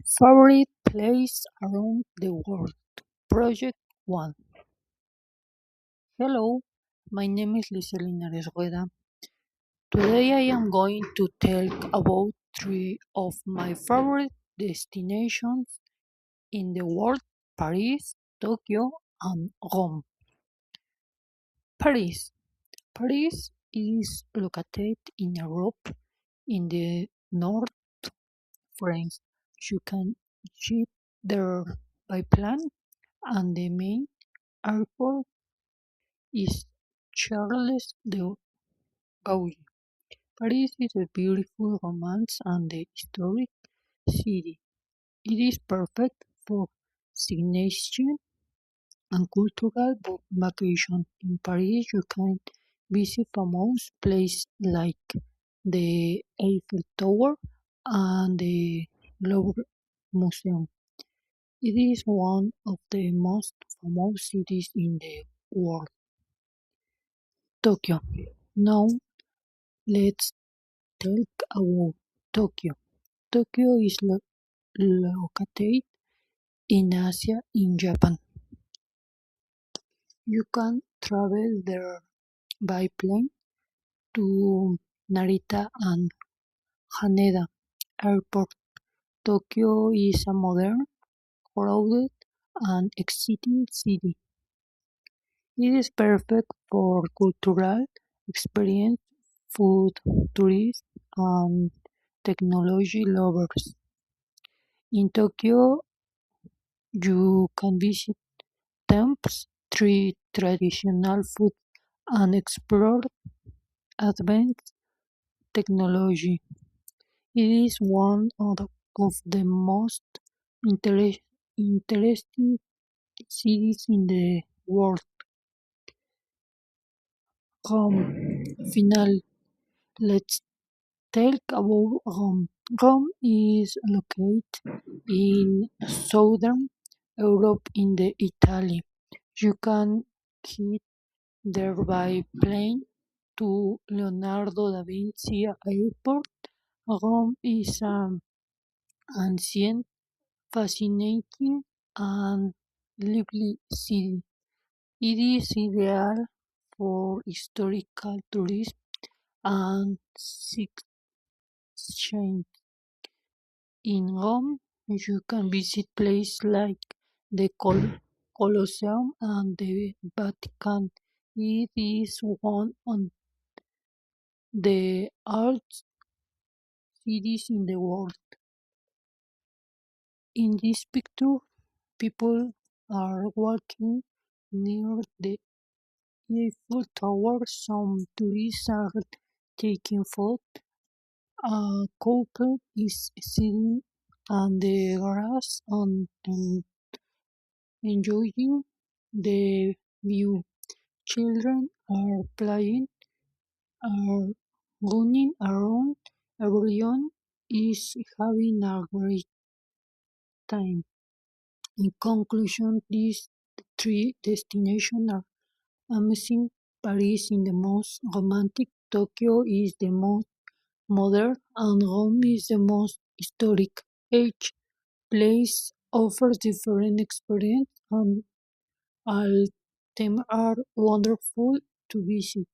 Favorite place around the world. Project 1. Hello, my name is Licia Linares Rueda. Today I am going to talk about three of my favorite destinations in the world: Paris, Tokyo, and Rome. Paris. Paris is located in Europe in the north of France. You can get there by plane, and the main airport is Charles de Gaulle. Paris is a beautiful, romance and historic city. It is perfect for sightseeing and cultural vacation. In Paris, you can visit famous places like the Eiffel Tower and the Louvre Museum. It is one of the most famous cities in the world. Tokyo. Now let's talk about Tokyo. Tokyo is located in Asia in Japan. You can travel there by plane to Narita and Haneda Airport. Tokyo is a modern, crowded, and exciting city. It is perfect for cultural experience, food, tourists, and technology lovers. In Tokyo, you can visit temples, try traditional food, and explore advanced technology. It is one of the most interesting cities in the world. Final, let's talk about Rome. Rome is located in southern Europe in the Italy. You can get there by plane to Leonardo da Vinci Airport. Rome is an ancient, fascinating, and lively city. It is ideal for historical tourism and sightseeing. In Rome, you can visit places like the Colosseum and the Vatican. It is one of the oldest cities in the world. In this picture, people are walking near the Eiffel Tower. Some tourists are taking photos. A couple is sitting on the grass and enjoying the view. Children are playing, are running around. Everyone is having a great time. In conclusion, these three destinations are amazing. Paris is the most romantic, Tokyo is the most modern, and Rome is the most historic. Each place offers different experience, and all of them are wonderful to visit.